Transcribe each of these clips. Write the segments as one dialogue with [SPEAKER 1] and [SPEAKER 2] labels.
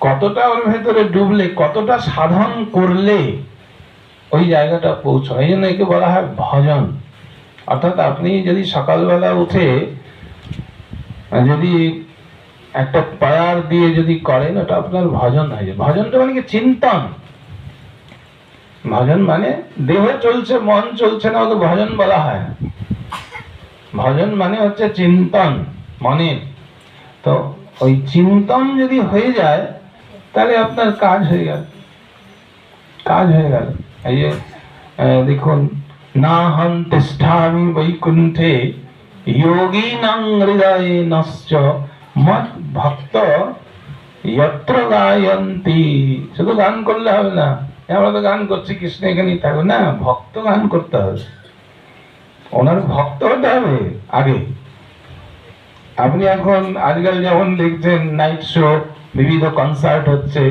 [SPEAKER 1] কতটা ওর ভেতরে ডুবলে, কতটা সাধন করলে ওই জায়গাটা পৌঁছায়। এই জন্য একে বলা হয় ভজন। অর্থাৎ আপনি যদি সকালবেলা উঠে যদি একটা পায়ার দিয়ে যদি করেন, ওটা আপনার ভজন হয়ে যায়। ভজনটা মানে কি? চিন্তন। ভজন মানে দেহ চলছে, মন চলছে না, ওকে ভজন বলা হয়। ভজন মানে হচ্ছে চিন্তন মনের। তো ওই চিন্তন যদি হয়ে যায় তাহলে আপনার কাজ হয়ে গেল, কাজ হয়ে গেল। এই যে দেখুন, না হম তিষ্ঠামি বৈকুণ্ঠে যোগীনাং হৃদয়ে নশ্চ মৎ ভক্ত যত্র গায়ন্তি। শুধু গান করলে হবে না, আমরা তো গান করছি কৃষ্ণ এখানেই থাকবে না, ভক্ত গান করতে হবে, ওনার ভক্ত হতে হবে আগে। আপনি এখন আজকাল যেমন দেখছেন নাইট শো, বিবিধ কনসার্ট হচ্ছে,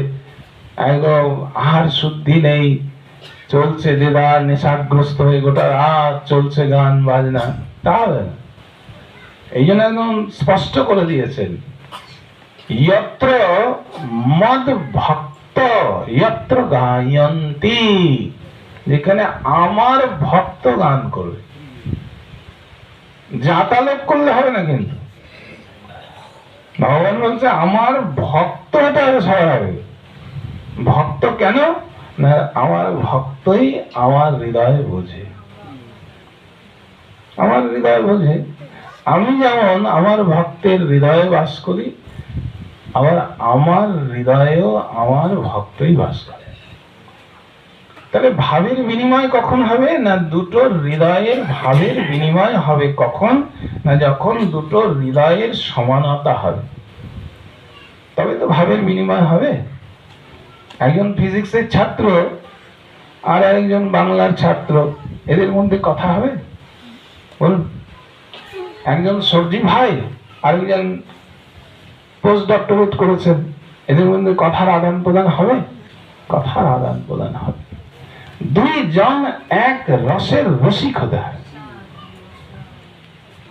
[SPEAKER 1] একদম আহার শুদ্ধি নেই, চলছে দেদার নেশাগ্রস্ত হয়ে গোটা রাত চলছে গান বাজনা, তা হবে না। এই জন্য একদম স্পষ্ট করে দিয়েছেন, যত্র মদ ভক্ত যত্র গায়ন্তি, যেখানে আমার ভক্ত গান করবে। যাতালোক করলে হবে না, কিন্তু ভগবান বলছে আমার ভক্ত হতে হবে সবাই। ভক্ত কেন না? আমার ভক্তই আমার হৃদয় বোঝে, আমার হৃদয় বোঝে। আমি যেমন আমার ভক্তের হৃদয়ে বাস করি, আবার আমার হৃদয়েও আমার ভক্তই বাস করে। তাহলে ভাবের বিনিময় কখন হবে না? দুটো হৃদয়ের ভাবের বিনিময় হবে কখন না? যখন দুটো হৃদয়ের সমানতা হবে, তবে তো ভাবের বিনিময় হবে। একজন ফিজিক্সের ছাত্র আর একজন বাংলার ছাত্র, এদের মধ্যে কথা হবে? বলুন। একজন সবজি ভাই আর একজন পোস্ট ডক্টরেট করেছেন, এদের মধ্যে কথার আদান প্রদান হবে? কথার আদান প্রদান হবে। দুইজন এক রসের রসিক হতে হয়,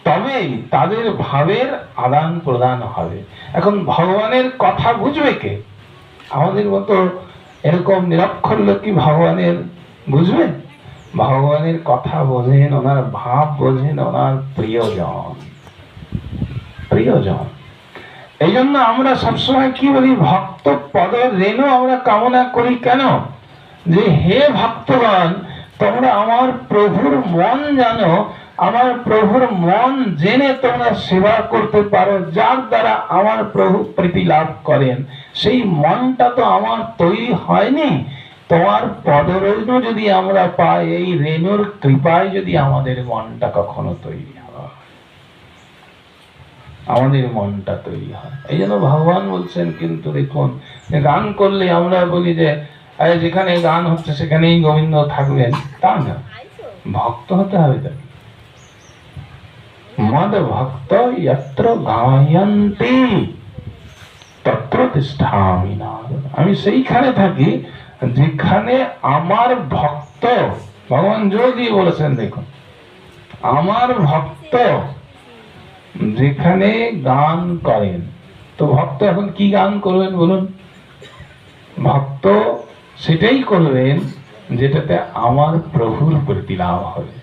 [SPEAKER 1] তবেই তাদের ভাবের আদান প্রদান হবে। এখন ভগবানের কথা বুঝবে কে? আমাদের মতো এরকম নিরক্ষর লোক কি ভগবানের বুঝবে? ভগবানের কথা বোঝেন, ওনার ভাব বোঝেন ওনার প্রিয়জন, প্রিয়জন। এই জন্য আমরা সবসময় কি বলি? ভক্ত পদ রেণু আমরা কামনা করি। কেন? যে হে ভক্তগণ, তোমরা আমার প্রভুর মন জানো, আমার প্রভুর মন জেনে তোমরা সেবা করতে পারো, যার দ্বারা আমার প্রভু প্রীতি লাভ করেন। সেই মনটা তো আমার তৈরি হয়নি, তোমার পদরেণু যদি আমরা পাই, এই রেণুর কৃপায় যদি আমাদের মনটা কখনো তৈরি হয়, আমাদের মনটা তৈরি হয়। এই জন্য ভগবান বলছেন, কিন্তু দেখুন, গান করলে আমরা বলি যে যেখানে গান হচ্ছে সেখানেই গোবিন্দ থাকবেন, তা না, ভক্ত হতে হবে। তাকে মদ ভক্ত যত্র গায়ন্তি তত্র তিষ্ঠামি নারদ। আমি সেইখানে থাকি যেখানে আমার ভক্ত, ভগবান জোর দিয়ে বলেছেন, দেখুন, আমার ভক্ত যেখানে গান করেন। তো ভক্ত এখন কি গান করবেন বলুন? ভক্ত সেটাই করবেন যেটাতে আমার প্রভুর প্রীতি লাভ হবে।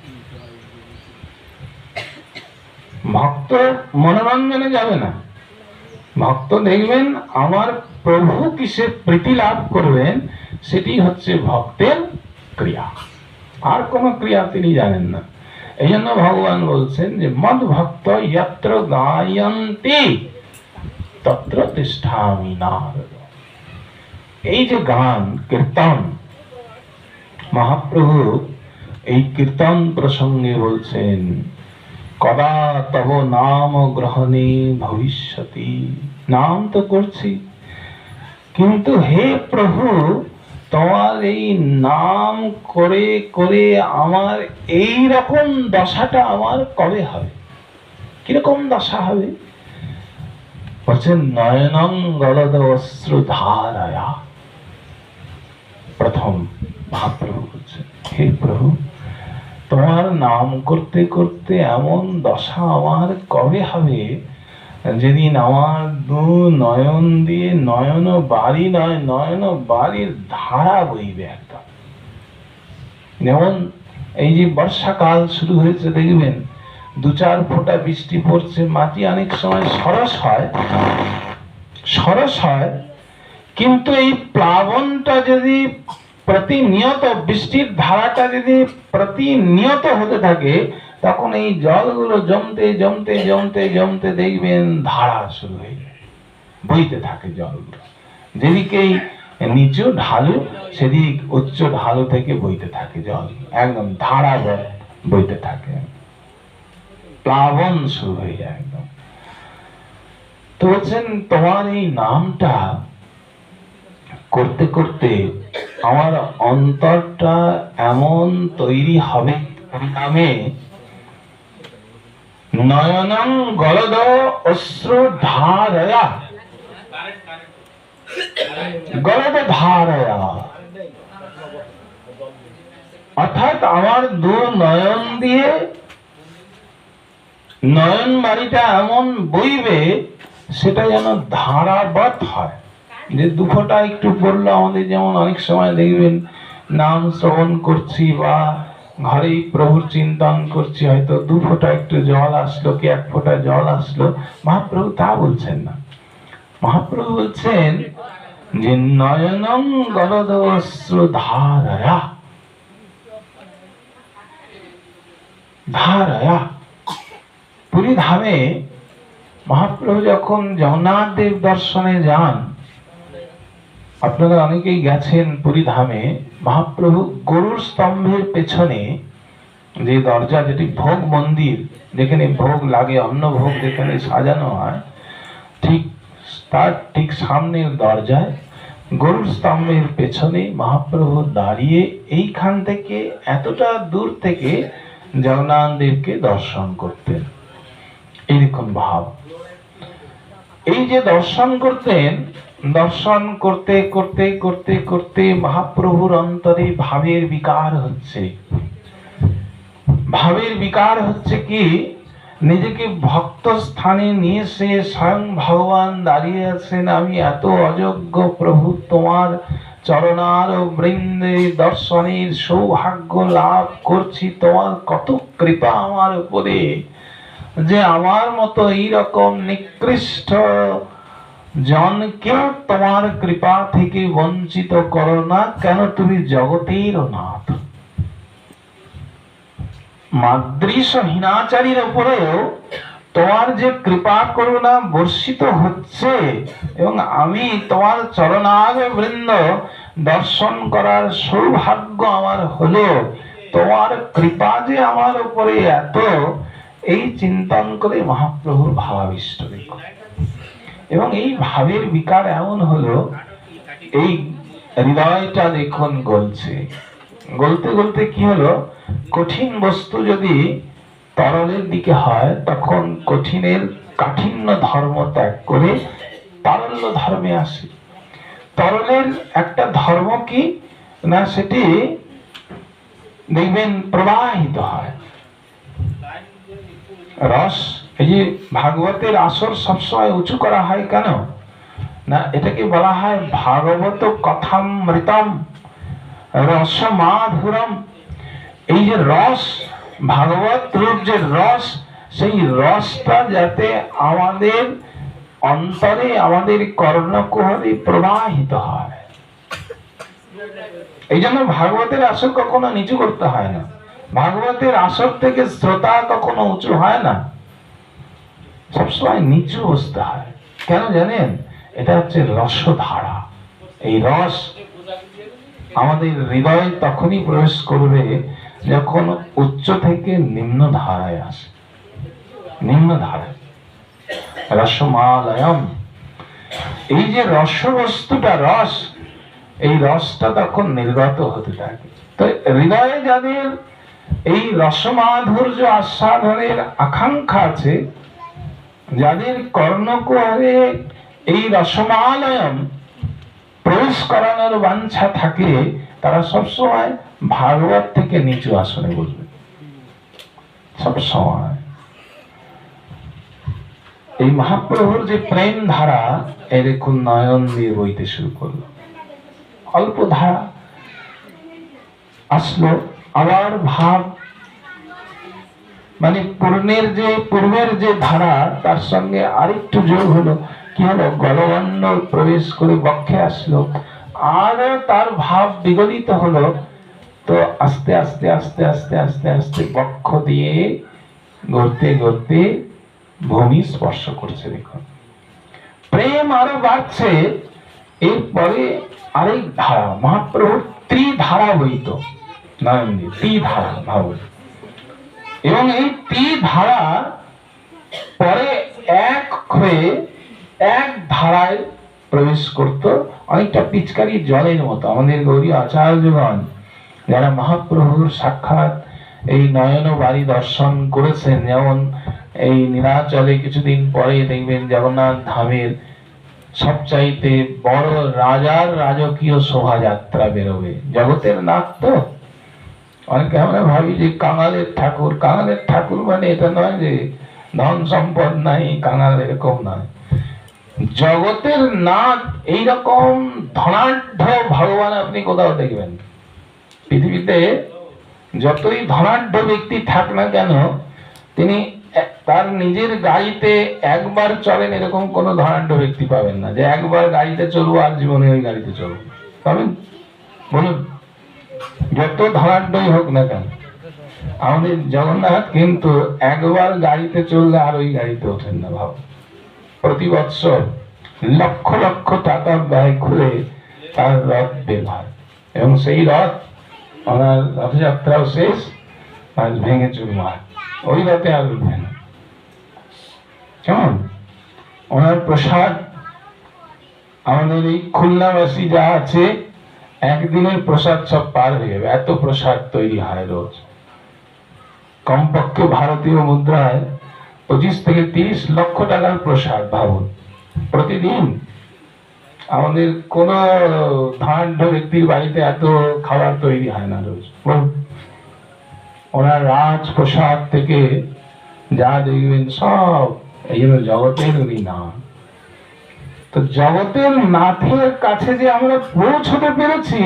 [SPEAKER 1] ভক্ত মনোরঞ্জনে যাবে না, ভক্ত দেখবেন আমার প্রভু কিসে প্রীতি লাভ করবেন, সেটি হচ্ছে ভক্তের ক্রিয়া, আর কোন ক্রিয়া তিনি জানেন না। এই জন্য ভগবান বলছেন যে মদ ভক্ত যত্র গায়ন্তি তত্র তিষ্ঠামি নারদ। এই যে গান কীর্তন, মহাপ্রভু এই কীর্তন প্রসঙ্গে বলছেন, কদা তব নাম গ্রহণে ভবিষ্যতি। নাম তো করছি, কিন্তু হে প্রভু, তোমার এই নাম করে করে আমার এই রকম দশাটা আমার কবে হবে? কিরকম দশা হবে? বলছেন নয়নং গলদ অশ্রু ধারায়া। প্রথম মহাপ্রভু বলছেন, হে প্রভু, তোমার নাম করতে করতে এমন দশা আমার কবে হবে যেদিন আমার দু নয়ন দিয়ে নয়ন বাড়ি নয় নয়ন বাড়ির ধারা বইবে একদম। যেমন এই যে বর্ষাকাল শুরু হয়েছে, দেখবেন দু চার ফোঁটা বৃষ্টি পড়ছে, মাটি অনেক সময় সরস হয়, সরস হয়, কিন্তু এই প্লাবনটা যদি প্রতিনিয়ত, বৃষ্টির ধারাটা যদি প্রতিনিয়ত হতে থাকে, তখন এই জলগুলো জমতে জমতে জমতে জমতে দেখবেন ধারা শুরু হয়ে যায়, বইতে থাকে জলগুলো। যেদিকেই নিচু ঢালু সেদিক উচ্চ ঢালু থেকে বইতে থাকে জল, একদম ধারা বইতে থাকে, প্লাবন শুরু হয়ে যায় একদম। তো বলছেন তোমার এই নামটা করতে করতে আমার অন্তরটা এমন তৈরি হবে নামে, নয়নং গলদ অশ্রু ধারয়া, গলদ ধারয়া, অর্থাৎ আমার দু নয়ন দিয়ে নয়ন বাড়িটা এমন বইবে সেটা যেন ধারাবৎ হয়। যে দুঃখটা একটু পড়লো, আমাদের যেমন অনেক সময় দেখবেন নাম শ্রবণ করছি বা ঘরেই প্রভুর চিন্তন করছি, হয়তো দু ফোঁটা একটু জল আসলো কি এক ফোঁটা জল আসলো, মহাপ্রভু তা বলছেন না। মহাপ্রভু বলছেন যে নয়নং গলদশ্রু ধারয়া, ধারয়া। পুরী ধামে মহাপ্রভু যখন জগন্নাথ দেব দর্শনে যান, আপনারা অনেকেই গেছেন পুরী ধামে, মহাপ্রভু গরুর স্তম্ভের পেছনে যে দরজা, যেটি ভোগ মন্দির, যেখানে ভোগ লাগে, অন্ন ভোগ যেখানে সাজানো হয়, ঠিক তার ঠিক সামনের দরজায় গরুর স্তম্ভের পেছনে মহাপ্রভু দাঁড়িয়ে এইখান থেকে এতটা দূর থেকে জগন্নাথ দেবকে দর্শন করতেন। এইরকম ভাব। এই যে দর্শন করতেন, দর্শন করতে করতে করতে করতে মহাপ্রভুর অন্তরে ভাবের বিকার হচ্ছে। ভাবের বিকার হচ্ছে কি, নিজেকে ভক্ত স্থানে নিয়ে সে স্বয়ং ভগবান দাঁড়িয়ে আছেন, আমি এত অযোগ্য প্রভু, তোমার চরণার বৃন্দে দর্শনের সৌভাগ্য লাভ করছি, তোমার কত কৃপা আমার উপরে, যে আমার মতো এইরকম নিকৃষ্ট জনকে তোমার কৃপা থেকে বঞ্চিত করো না কেন, তুমি জগতের নাথ। মাদৃশ হীনাচারীর উপরেও তোমার যে কৃপা করুণা বর্ষিত হচ্ছে, এবং আমি তোমার চরণাগ বৃন্দ দর্শন করার সৌভাগ্য আমার হলো, তোমার কৃপা যে আমার উপরে এত, এই চিন্তন করে মহাপ্রভুর ভাবাবিষ্ট দেখুন। এবং এই ভাবের বিকার এমন হলো, এই হৃদয়টা দেখুন গলছে, গলতে গলতে কি হলো, কঠিন বস্তু যদি তরলের দিকে হয়, তখন কঠিনের কাঠিন্য ধর্ম ত্যাগ করে তারল্য ধর্মে আসে। তরলের একটা ধর্ম কি না, সেটি দেখবেন প্রবাহিত হয় রস। এই যে ভাগবতের আসর সবসময় উঁচু করা হয় কেন না, এটাকে বলা হয় ভাগবত কথামৃতম রস মাধুরম। এই যে রস, ভাগবত রূপ যে রস, সেই রসটা যাতে আমাদের অন্তরে, আমাদের কর্ণকুহরে প্রবাহিত হয়। এই জন্য ভাগবতের আসর কখনো নিচু করতে হয় না, ভাগবতের আসর থেকে শ্রোতা কখনো উঁচু হয় না, সবসময় নিচু বসতে হয়। কেন জানেন, এটা হচ্ছে রসধারা। এই রস আমাদের হৃদয়ে তখনই প্রবেশ করবে যখন উচ্চ থেকে নিম্ন ধারায় আসে। নিম্ন ধারায় রসমালয়ম, এই যে রসবস্তুটা রস, এই রসটা তখন নির্গত হতে থাকে। তো হৃদয়ে যাদের এই রসমাধুর্য আস্বাদনের আকাঙ্ক্ষা আছে, যাদের কর্ণকুহরে এই রসমালয়ম প্রবেশ করানোর বাঞ্ছা থাকে, তারা সবসময় ভাগবত থেকে নিচু আসনে বসবে, সবসময়। এই মহাপ্রভুর যে প্রেম ধারা এই দেখুন নয়ন দিয়ে বইতে শুরু করলো। অল্প ধারা আসলো, আবার ভাব মানে পূর্বের যে ধারা তার সঙ্গে আরেকটু যোগ হলো। কি হলো? গলগণ্ড প্রবেশ করে বক্ষে আসলো, আরো তার ভাব বিগলিত হলো। তো আস্তে আস্তে আস্তে আস্তে আস্তে আস্তে বক্ষ দিয়ে গড়তে গড়তে ভূমি স্পর্শ করছে। দেখুন প্রেম আরো বাড়ছে। এরপরে আরেক ধারা, মহাপ্রভুর ত্রিধারা বইত নয়ন দিয়ে, ত্রিধারা ভাবুন। এবং এই ত্রিধারা পরে এক হয়ে এক ধারায় প্রবেশ করত, অনেকটা পিচকারি জলের মতো। আমাদের গৌরী আচার্যগণ যারা মহাপ্রভুর সাক্ষাৎ এই নয়ন বাড়ি দর্শন করেছেন, যেমন এই নীলাচলে কিছুদিন পরে দেখবেন জগন্নাথ ধামের সবচাইতে বড় রাজার রাজকীয় শোভাযাত্রা বেরোবে। জগতের নাথ তো, অনেকে আমরা ভাবি যে কাঙালের ঠাকুর। কাঙালের ঠাকুর মানে এটা নয় যে ধন সম্পদ নাই, কাঙাল এরকম নয়। জগতের নাথ এইরকম ধনাঢ্য ভগবান আপনি কোথাও দেখবেন। পৃথিবীতে যতই ধনাঢ্য ব্যক্তি থাক না কেন, তিনি তার নিজের গাড়িতে একবার চলেন এরকম কোন ধনাঢ্য ব্যক্তি পাবেন না যে একবার গাড়িতে চলবো আর জীবনে ওই গাড়িতে চলবো, পাবেন? বলুন, যত ধনাঢ্যই হোক না কেন। আমাদের জগন্নাথ কিন্তু একবার গাড়িতে চললে আর ওই গাড়িতে ওঠেন না। ভাব, প্রতি বৎসর লক্ষ লক্ষ টাকা ব্যয় করে তার রথ বের হয়, এবং সেই রথ ওনার রথযাত্রাও শেষ, আজ ভেঙে চুরমার, ওই রথে আর উঠবে না। কেমন ওনার প্রসাদ, আমাদের এই খুলনাবাসী যা আছে একদিনের প্রসাদ সব পার হয়ে যাবে, এত প্রসাদ তৈরি হয় রোজ। কমপক্ষে ভারতীয় মুদ্রায় 25 থেকে 30 লক্ষ টাকার প্রসাদ, ভাবুন, প্রতিদিন। আমাদের কোন ধনাঢ্য ব্যক্তির বাড়িতে এত খাবার তৈরি হয় না রোজ। ওনার রাজপ্রসাদ থেকে যা দেখবেন সব এই জন্য জগতের উনি নাম। তো জগতের নাথের কাছে যে আমরা পৌঁছতে পেরেছি,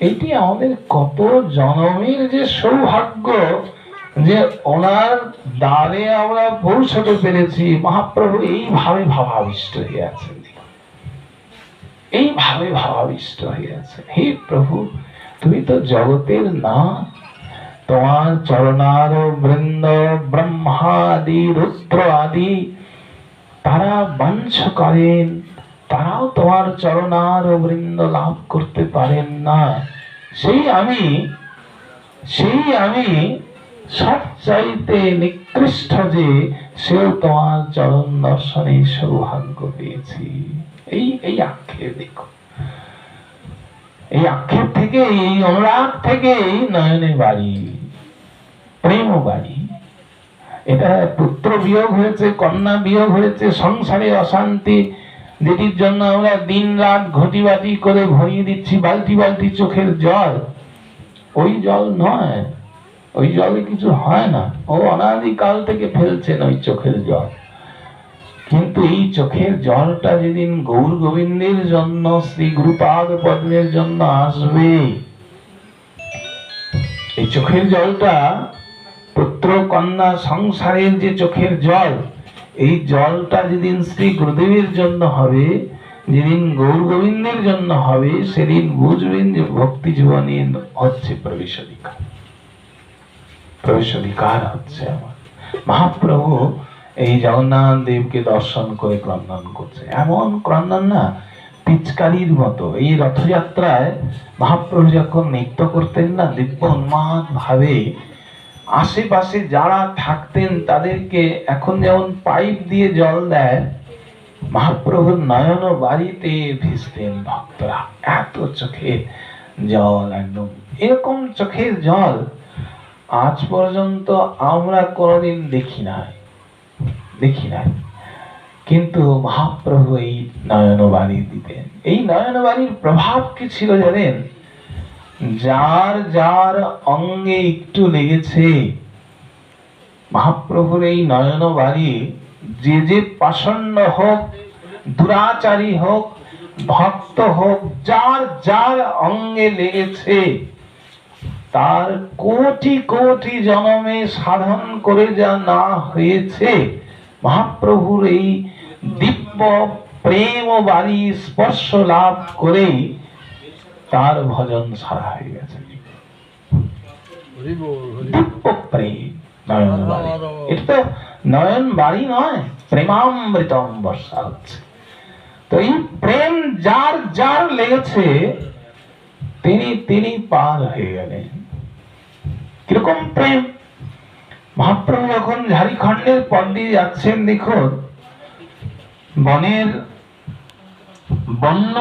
[SPEAKER 1] এটি আমাদের কত জন্মের যে সৌভাগ্য যে ওনার দ্বারে আমরা পৌঁছতে পেরেছি। মহাপ্রভু এইভাবে ভাবাবিষ্ট হয়ে আছেন, এইভাবে ভাবাবিষ্ট হয়ে আছে। হে প্রভু, তুমি তো জগতের নাথ, তোমার চরণার বৃন্দ ব্রহ্মাদি রুদ্র আদি তারা বাঞ্ছ করেন, তারাও তোমার চরণার বৃন্দ লাভ করতে পারেন না। সেই আমি সবচাইতে নিকৃষ্ট যে সেও তোমার চরণ দর্শনে সৌভাগ্য পেয়েছি। এই আক্ষেপ দেখো, এই আক্ষেপ থেকে, এই অনুরাগ থেকে নয়নে বাড়ি, প্রেম বাড়ি। এটা পুত্র বিয়োগ হয়েছে, কন্যা বিয়োগ হয়েছে, সংসারে অশান্তি, যেটির জন্য আমরা দিন রাত ঘটি বাটি করে ভরিয়ে দিচ্ছি বালতি বালতি চোখের জল। ওই জল নয়, ওই জলে কিছু হয় না। ও অনাদিকাল থেকে ফেলছেন ওই চোখের জল। কিন্তু এই চোখের জলটা যেদিন গৌর গোবিন্দের জন্য, শ্রী গুরুপাদ পদ্মের জন্য আসবে, এই চোখের জলটা পুত্র কন্যা সংসারের যে চোখের জল, এই জলটা যেদিন শ্রী গুরুদেবের জন্য হবে, যেদিন গৌর গোবিন্দের জন্য হবে, সেদিন বুঝবেন যে ভক্তি জীবনে হচ্ছে প্রবেশাধিকার। প্রবেশাধিকার হচ্ছে আমার। মহাপ্রভু এই জগন্নাথ দেবকে দর্শন করে ক্রন্দন করছে, এমন ক্রন্দন না পিচকারির মতো। এই রথযাত্রায় মহাপ্রভু যখন নৃত্য করতেন না, দিব্য উন্মাদ ভাবে আশেপাশে যারা থাকতেন তাদেরকে এখন যেমন পাইপ দিয়ে জল দেয়, মহাপ্রভুর নয়ন বাড়িতে ভিজতেন ভক্তরা। এত চোখের জল, একদম এরকম চোখের জল আজ পর্যন্ত আমরা কোনোদিন দেখি নাই। কিন্তু মহাপ্রভু এই নয়ন বাড়ি দিতেন। এই নয়ন বাড়ির প্রভাব কি ছিল জানেন? যার যার অঙ্গে একটু লেগেছে, মহাপ্রভুর এই নয়ন বাড়ি যে যে পাষণ্ড হোক, দুরাচারী হোক, ভক্ত হোক, যার যার অঙ্গে লেগেছে, তার কোটি কোটি জন্মে সাধন করে যা না হয়েছে, মহাপ্রভুর এই দিব্য প্রেম ও বাড়ি স্পর্শ লাভ করেই তার ভজন সারা হয়ে গেছে। দিব্য প্রেম নয়ন বাড়ি, এটা তো নয়ন বাড়ি নয়, প্রেমামৃতম বর্ষা হচ্ছে। তো এই প্রেম যার যার লেগেছে তিনি তিনি পার হয়ে গেলেন। কিরকম প্রেম! মহাপ্রভু যখন ঝাড়খণ্ডের পথ দিয়ে যাচ্ছেন, দেখুন বনের বন্য